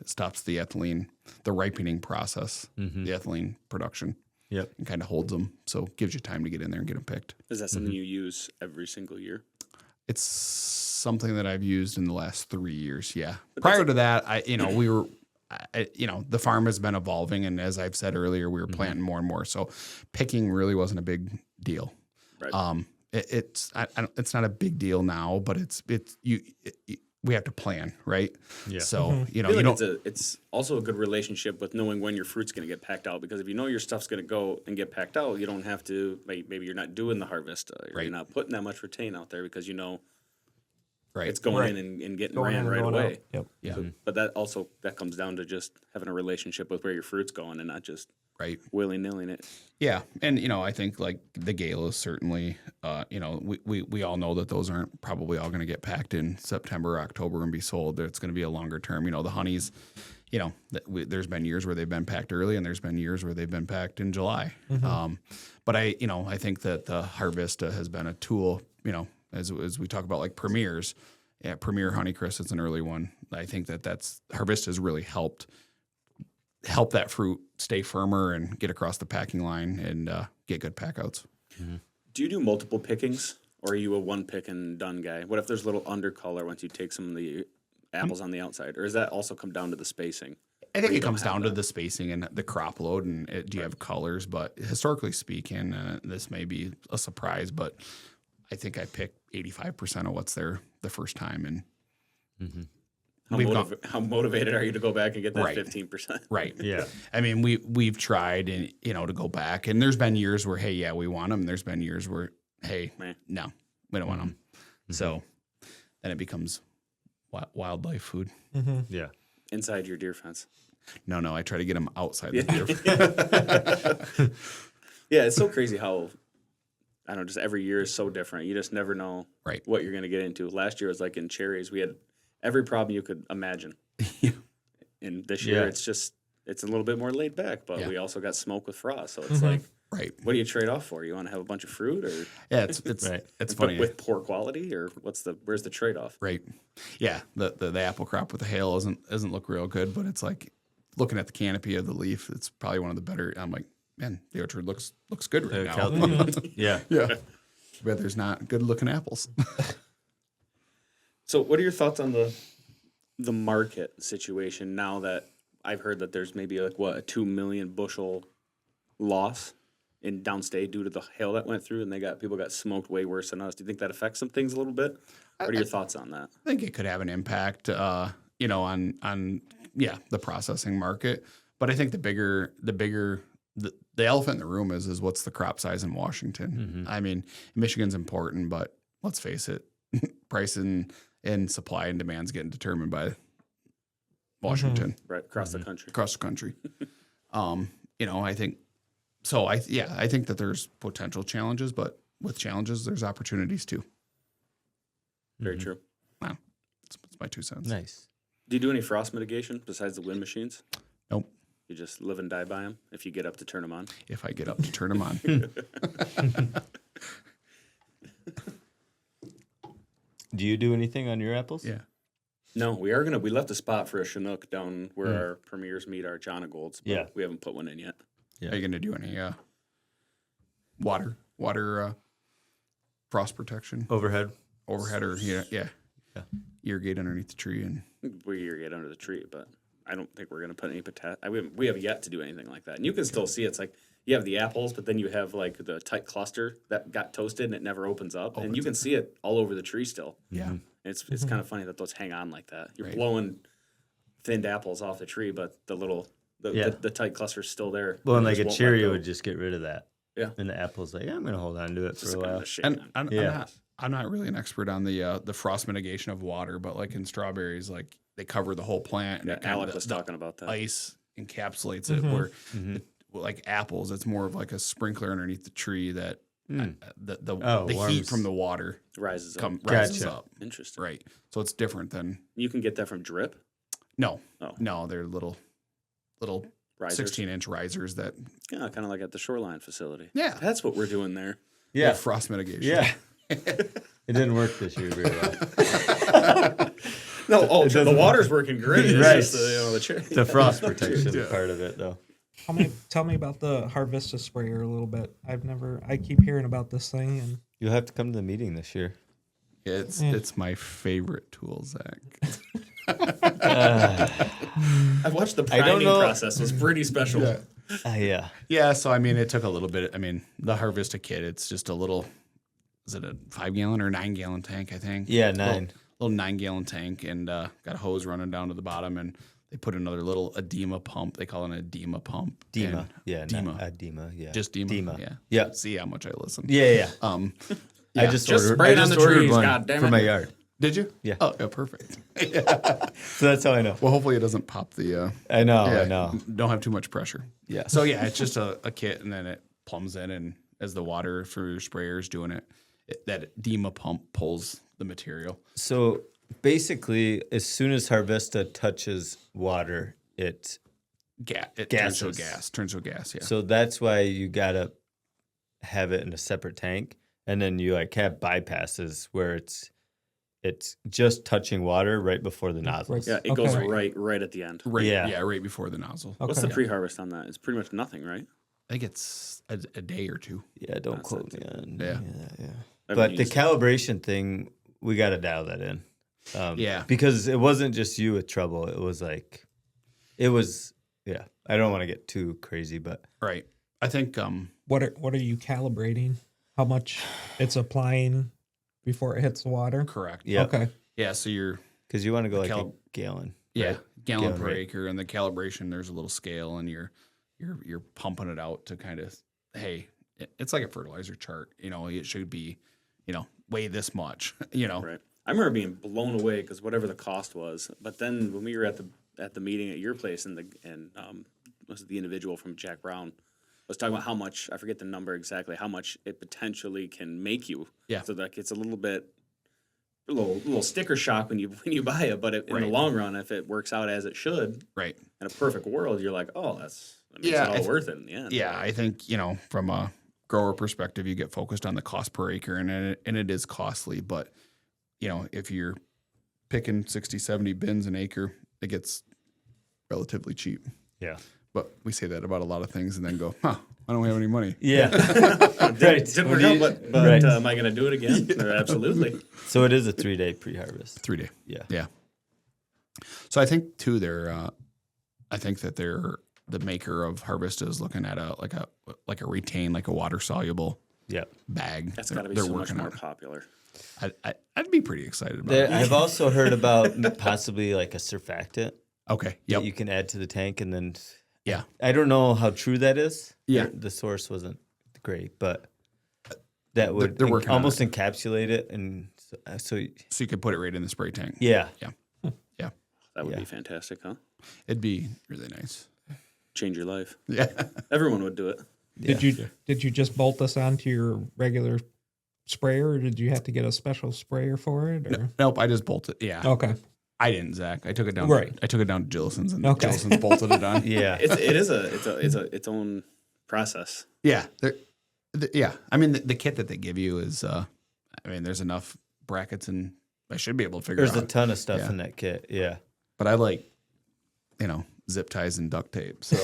stops the ethylene, the ripening process, the ethylene production. Yep. And kind of holds them. So it gives you time to get in there and get them picked. Is that something you use every single year? It's something that I've used in the last 3 years. Yeah. Prior to that, the farm has been evolving. And as I've said earlier, we were planting more and more. So picking really wasn't a big deal. Right. It's not a big deal now, but we have to plan, right? Yeah. So, I feel like it's also a good relationship with knowing when your fruit's going to get packed out, because if you know your stuff's going to go and get packed out, you don't have to, maybe you're not doing the harvest, or you're not putting that much retain out there because you know it's going in and getting ran right away. Out. Yep. Yeah. But that comes down to just having a relationship with where your fruit's going and not just willy-nilly it. Yeah. And, I think like the galas certainly, we all know that those aren't probably all going to get packed in September, October and be sold. It's going to be a longer term. The honeys, there's been years where they've been packed early and there's been years where they've been packed in July. But I think that the Harvesta has been a tool, as we talk about like premiers. Yeah, Premier Honeycrisp is an early one. I think that's Harvesta has really help that fruit stay firmer and get across the packing line and get good pack outs. Do you do multiple pickings, or are you a one pick and done guy? What if there's a little undercolor once you take some of the apples on the outside, or does that also come down to the spacing? I think it comes down to the spacing and the crop load and do you have colors. But historically speaking, this may be a surprise, but I think I pick 85% of what's there the first time. And how motivated are you to go back and get that 15%? Right. Yeah. I mean, we've tried and to go back, and there's been years where, hey, yeah, we want them. There's been years where, hey, no, we don't want them. So then it becomes wildlife food. Yeah. Inside your deer fence. No, I try to get them outside the deer. Yeah, it's so crazy how, I don't know, just every year is so different. You just never know what you're going to get into. Last year was like in cherries. We had every problem you could imagine. And this year it's a little bit more laid back, but we also got smoke with frost. So it's like, what do you trade off for? You want to have a bunch of fruit, or it's funny with poor quality, or where's the trade off? Right. Yeah. The apple crop with the hail doesn't look real good, but it's like looking at the canopy of the leaf, it's probably one of the better. I'm like, man, the orchard looks good right now. Yeah. But there's not good looking apples. So what are your thoughts on the market situation now that I've heard that there's maybe like a 2 million bushel loss in downstate due to the hail that went through, and people got smoked way worse than us? Do you think that affects some things a little bit? What are your thoughts on that? I think it could have an impact, on the processing market. But I think the elephant in the room is what's the crop size in Washington. I mean, Michigan's important, but let's face it, price and supply and demand's getting determined by Washington. Right, across the country. Across the country. I think so. I think that there's potential challenges, but with challenges, there's opportunities too. Very true. Wow, that's my 2 cents. Nice. Do you do any frost mitigation besides the wind machines? Nope. You just live and die by them if you get up to turn them on? If I get up to turn them on. Do you do anything on your apples? Yeah. No, we left a spot for a Chinook down where our premiers meet our Jonna Golds, but we haven't put one in yet. Yeah. Are you going to do any water frost protection? Overhead or irrigate underneath the tree? And we irrigate under the tree, but I don't think we're going to put any potassium. We have yet to do anything like that. And you can still see it's like you have the apples, but then you have like the tight cluster that got toasted and it never opens up. And you can see it all over the tree still. Yeah. And it's kind of funny that those hang on like that. You're blowing thinned apples off the tree, but the tight cluster's still there. Well, and like a chery would just get rid of that. Yeah. And the apple's like, I'm going to hold on to it for a while. And I'm not really an expert on the frost mitigation of water, but like in strawberries, like they cover the whole plant. And Alec was talking about that. Ice encapsulates it. Where like apples, it's more of like a sprinkler underneath the tree that the heat from the water rises up. Interesting. Right. So it's different than you can get that from drip. No, they're little risers. 16-inch risers that kind of like at the Shoreline facility. Yeah, that's what we're doing there. Yeah. Frost mitigation. Yeah. It didn't work this year very well. No, the water's working great. It's Right. just the The frost protection part of it, though. Tell me about the Harvesta sprayer a little bit. I keep hearing about this thing, and You'll have to come to the meeting this year. It's my favorite tool, Zach. I've watched the priming process. It was pretty special. Yeah. Yeah, so I mean, it took a little bit. I mean, the Harvesta kit, it's just a little, is it a 5-gallon or 9-gallon tank, I think? Yeah, 9. Little 9-gallon tank, and got a hose running down to the bottom, and they put another little edema pump. They call it an edema pump. Dema. And Yeah. Dema. Dema. Yeah. Just Dema. Dema. Yeah. Yeah. See how much I listen. Yeah. I just spray it on the ordered trees, one goddammit. for my yard. Did you? Yeah. Oh, yeah, perfect. So that's how I know. Well, hopefully it doesn't pop the. I know. Yeah, I know. Don't have too much pressure. Yeah. So yeah, it's just a kit, and then it plumbs in, and as the water for your sprayer is doing it, that Dema pump pulls the material. So basically, as soon as Harvesta touches water, it Turns to a gases. gas. Yeah. So that's why you gotta have it in a separate tank, and then you like have bypasses where it's just touching water right before the nozzles. Yeah, it goes right at the end. right. yeah. Yeah. Right before the nozzle. Okay. What's the pre-harvest on that? It's pretty much nothing, right? I think it's a day or two. Yeah, don't That's quote it. me on. Yeah. But the calibration thing, we got to dial that in. Yeah. Because it wasn't just you with trouble. It was yeah. I don't want to get too crazy, but Right. I think what are you calibrating? How much it's applying before it hits the water? correct. yeah. Okay. Yeah. So you're Because you want to go like cal- a gallon. gallon Gallon per rate. acre, and the calibration there's a little scale, and you're pumping it out to kind of it's like a fertilizer chart. It should be weigh this much. Right. I remember being blown away because whatever the cost was. But then when we were at the meeting at your place, and was it the individual from Jack Brown was talking about how much, I forget the number exactly, how much it potentially can make you. Yeah. So like it's a little sticker shock when you buy it, but in the Right. long run, if it works out as it should, Right. in a perfect world, you're like, oh, that makes Yeah, it all worth it in the end. Yeah, I think from a grower perspective, you get focused on the cost per acre, and it is costly. But if you're picking 60, 70 bins an acre, it gets relatively cheap. Yeah. But we say that about a lot of things, and then go, I don't have any money. Yeah. Didn't work out, but Right. am I going to do it again? Absolutely. So it is a 3-day pre-harvest. 3 day. Yeah. Yeah. So I think too, I think that the maker of Harvesta is looking at a retain, like a water soluble Yep. bag. That's got to be They're so much working more on it. popular. I'd be pretty excited about it. I've also heard about possibly like a surfactant Okay. that Yep. you can add to the tank, and then Yeah. I don't know how true that is. Yeah. The source wasn't great, but that would They're working on almost encapsulate it, and so So you could put it right in the spray tank. yeah. Yeah. That would Yeah. be fantastic, huh? It'd be really nice. Change your life. Yeah. Everyone would do it. Did you just bolt this onto your regular sprayer, or did you have to get a special sprayer for it? Or? Nope. I just bolted. Yeah. Okay. I didn't, Zach. I took it down. Right. I took it down to Jillison's, and Okay. Jillison's bolted it on. Yeah. It's its own process. Yeah. Yeah. I mean, the kit that they give you is, there's enough brackets, and I should be able to figure There's it a out. ton of stuff Yeah. in that kit. Yeah. But I like, zip ties and duct tape. So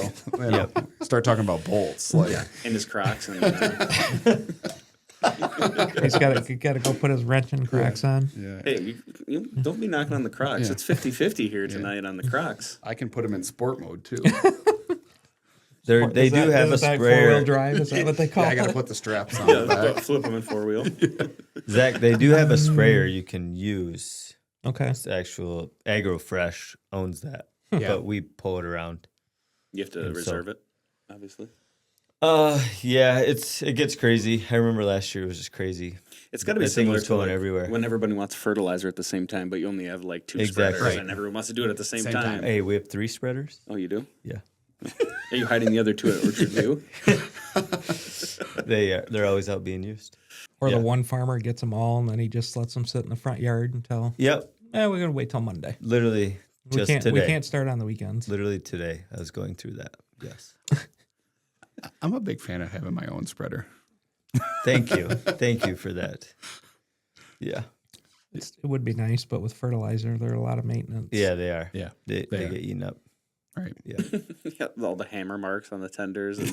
start talking about bolts. Like, In his Crocs. And, He's got to go put his wrench and cracks on. yeah. hey, you don't be knocking on the Crocs. Yeah. It's 50-50 here tonight on the Crocs. I can put them in sport mode too. They do have a Is that sprayer. 4-wheel drive? Is that what they call I got to it? put the straps on Yeah, the back. flip them in 4-wheel. Zach, they do have a sprayer you can use. Okay. It's actual AgroFresh owns that. Yeah. But we pull it around. You have to And so- reserve it, obviously. Yeah, it gets crazy. I remember last year it was just crazy. It's got to be That thing similar was to going like everywhere. when everybody wants fertilizer at the same time, but you only have like 2 Exactly. spreaders, Right. and everyone wants to do it at the same Same time. time. Hey, we have 3 spreaders. Oh, you do? Yeah. Are you hiding the other 2 at Orchard View? They're always out being used. Or Yeah. the one farmer gets them all, and then he just lets them sit in the front yard until, Yep. we're going to wait till Monday. Literally just We today. can't start on the weekends. Literally today. I was going through that. Yes. I'm a big fan of having my own spreader. Thank you for that. Yeah. It would be nice, but with fertilizer, there are a lot of maintenance. Yeah, they are. Yeah, They they are. get eaten up. Right. Yeah. Yeah, all the hammer marks on the tenders. And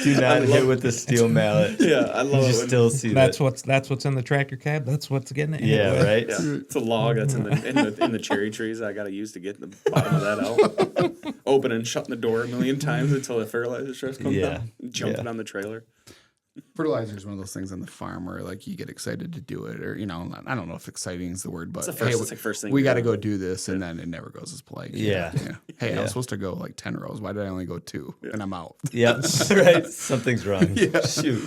Do not hit with the steel mallet. yeah, I love You it. When, still see That's that. what's in the tractor cab. That's what's getting it. hit Yeah, with. right? yeah, it's a log that's in the cherry trees I got to use to get the bottom of that out. Opening and shutting the door a million times until the fertilizer starts coming Yeah. down. Jumping on the trailer. Fertilizer is one of those things on the farm where like you get excited to do it, or I don't know if exciting is the word, but It's the first thing we you got to do. go do this, and then it never goes as planned. Yeah. Hey, I was supposed to go like 10 rows. Why did I only go 2? And I'm out. Yep. Right. Something's wrong. Shoot.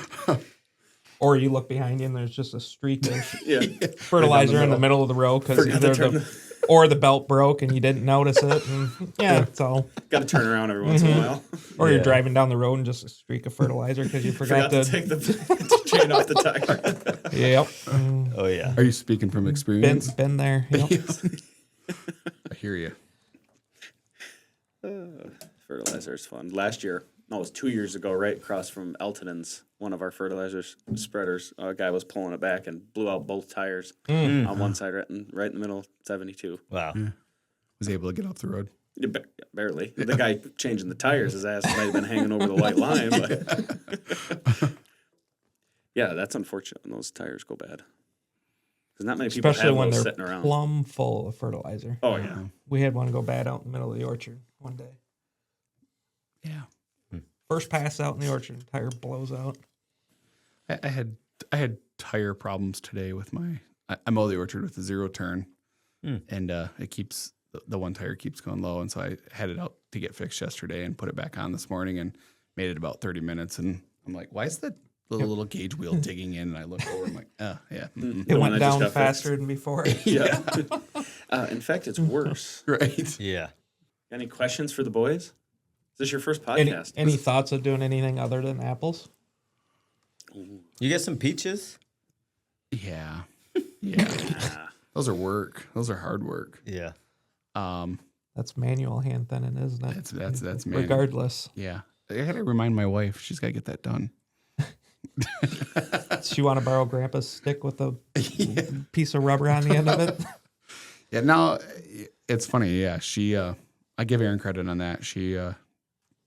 Or you look behind you and there's just a streak of Yeah. fertilizer in the middle of the row because Forgot to either turn or the belt broke and you didn't notice it. And it's all. Got to turn around every once in a while. Or you're Yeah. driving down the road and just a streak of fertilizer because you forgot Forgot to. to take the chain off the tire. Yep. Oh, yeah. Are you speaking from experience? Been there. Yep. I hear you. Fertilizer is fun. Last year, no, it was 2 years ago, right across from Elton's, one of our fertilizer spreaders, a guy was pulling it back and blew out both tires on one side, right in the middle, 72. Wow. Was able to get off the road. Yeah, barely. The guy changing the tires, his ass might have been hanging over the white line. But yeah, that's unfortunate when those tires go bad. Because not many people Especially have when those they're sitting around. plumb full of fertilizer. Oh, yeah. We had one go bad out in the middle of the orchard one day. Yeah. First pass out in the orchard, tire blows out. I had tire problems today with I mow the orchard with a 0 turn, and it keeps the one tire keeps going low, and so I had it out to get fixed yesterday and put it back on this morning and made it about 30 minutes, and I'm like, why is the little gauge wheel digging in? And I look over, I'm like, oh yeah, It The one went that just down got faster fixed. than before. Yeah. In fact, it's worse. right. Yeah. Any questions for the boys? Is this your first Any, podcast? any thoughts of doing anything other than apples? You get some peaches? Yeah, yeah. Those are work. Those are hard work. Yeah. That's manual hand thinning, isn't it? That's manual. Regardless. Yeah, I gotta remind my wife she's gotta get that done. She want to borrow Grandpa's stick with a piece of rubber on the end of it? Yeah, now it's funny. Yeah, I give Erin credit on that. She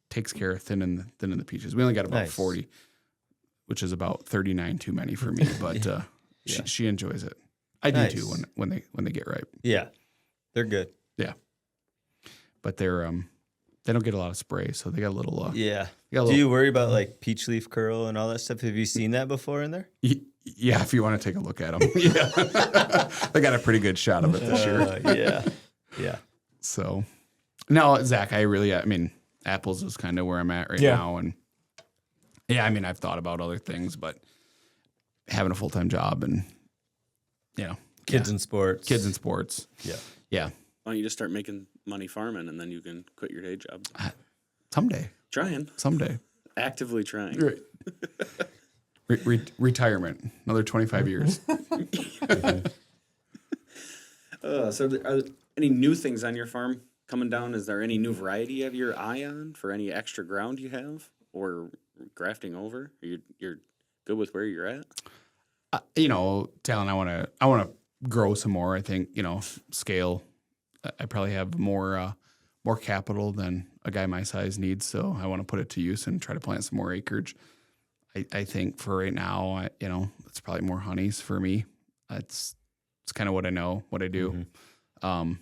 takes care of thinning the peaches. We only got about Nice. 40, which is about 39 too many for me. But she enjoys it. I do Nice. too when they get ripe. Yeah. They're good. Yeah, but they're they don't get a lot of spray, so they got a little. Yeah. they got a Do little- you worry about like peach leaf curl and all that stuff? Have you seen that before in there? Yeah, if you want to take a look at them, yeah, they got a pretty good shot of it this year. Yeah. Yeah. So, no, Zach, I mean, apples is kind of where I'm at right Yeah. now. And yeah, I mean, I've thought about other things, but having a full-time job and, Kids in sports. kids in sports. Yeah. Yeah. Why don't you just start making money farming and then you can quit your day job? Someday. Trying. Actively trying. Right. Retirement. Another 25 years. So are there any new things on your farm coming down? Is there any new variety you have your eye on for any extra ground you have or grafting over? You're good with where you're at? Talon, I want to grow some more. I think, scale. I probably have more capital than a guy my size needs, so I want to put it to use and try to plant some more acreage. I think for right now, it's probably more honeys for me. It's kind of what I know, what I do. I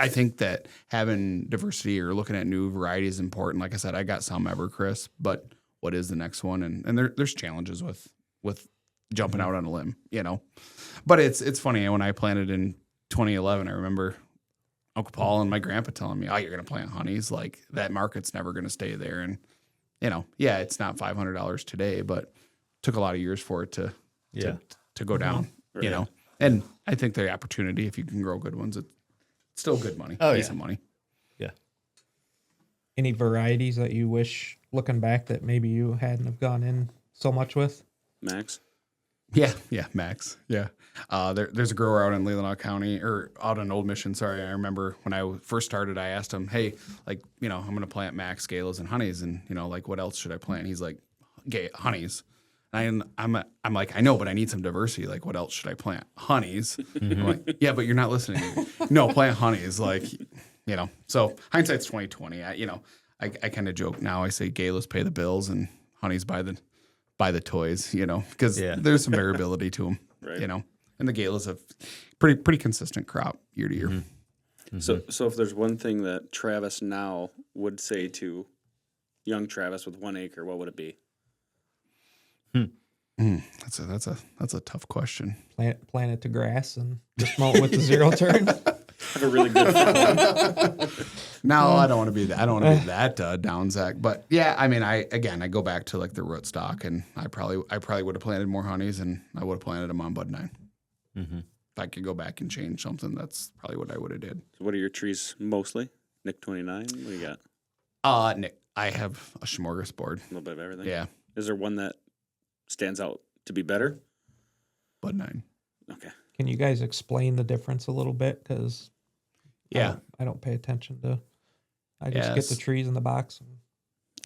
think that having diversity or looking at new varieties is important. Like I said, I got some Evercrisp, but what is the next one? And there's challenges with jumping out on a limb, But it's funny, when I planted in 2011, I remember Uncle Paul and my grandpa telling me, "Oh, you're going to plant honeys. Like that market's never going to stay there." And it's not $500 today, but took a lot of years for it to go down. Right. And I think the opportunity, if you can grow good ones, it's still good money, decent money. Yeah. Any varieties that you wish, looking back, that maybe you hadn't have gone in so much with? Max? Yeah, Max. Yeah. There's a grower out in Leelanau County, or out in Old Mission. Sorry, I remember when I first started, I asked him, "Hey, like, I'm going to plant Max, Galas, and honeys, and like, what else should I plant?" He's like, honeys." And I'm like, I know, but I need some diversity. Like, what else should I plant? Honeys. I'm like, yeah, but you're not listening to me. No, plant honeys. Like, So hindsight's 2020. I kind of joke now. I say Galas pay the bills and honeys buy the toys. Because there's some variability to them. Right. And the Galas have pretty consistent crop year to year. Mm-hmm. So if there's one thing that Travis now would say to young Travis with 1 acre, what would it be? That's a tough question. Plant it to grass and just mow it with the zero turn. Have a really good one. No, I don't want to be that. I don't want to be that down, Zach. But yeah, I mean, I go back to like the rootstock, and I probably would have planted more honeys, and I would have planted them on bud 9. Mm-hmm. If I could go back and change something, that's probably what I would have did. So what are your trees mostly? Nick 29. What do you got? Nick, I have a smorgasbord. A little bit of everything. Yeah, Is there one that stands out to be better? bud 9. Okay. Can you guys explain the difference a little bit? Because I don't pay attention to. I just get the trees in the box and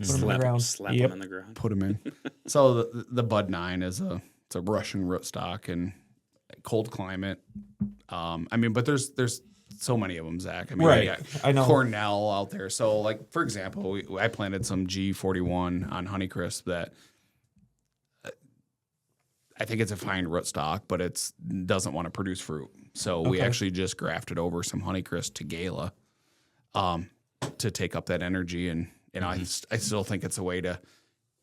put them in the ground. Slap them in the ground. Put them in. So the bud 9 is a Russian rootstock and cold climate. But there's so many of them, Zach. I mean, Right. you got I know. Cornell out there. So, like, for example, I planted some G41 on Honeycrisp that I think it's a fine rootstock, but it doesn't want to produce fruit. So we actually just grafted over some Honeycrisp to Gala to take up that energy. And I still think it's a way to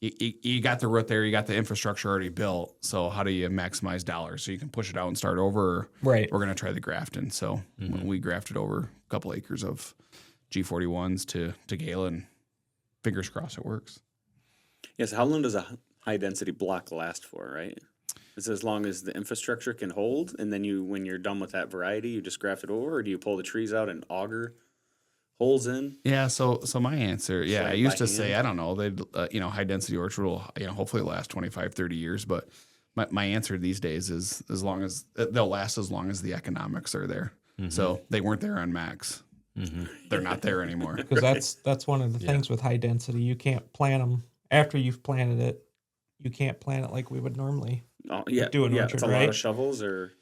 you got the root there, you got the infrastructure already built. So how do you maximize dollars? So you can push it out and start over. Or Right. We're going to try the grafting. So when we grafted over a couple acres of G41s to Gala, and fingers crossed it works. Yes. How long does a high density block last for? Right. Is it as long as the infrastructure can hold, and then when you're done with that variety, you just graft it over, or do you pull the trees out and auger holes in? Yeah, so my answer, I Side used by to say, hand? I don't know, they'd, high density orchard will, hopefully last 25, 30 years, but my answer these days is as long as, they'll last as long as the economics are there. Mm-hmm. So they weren't there on Max. Mm-hmm. They're not there anymore. Because that's one of the things with high density. You can't plant them after you've planted it. You can't plant it like we would normally. Oh, yeah. Do an yeah. orchard, It's a lot right? of shovels, or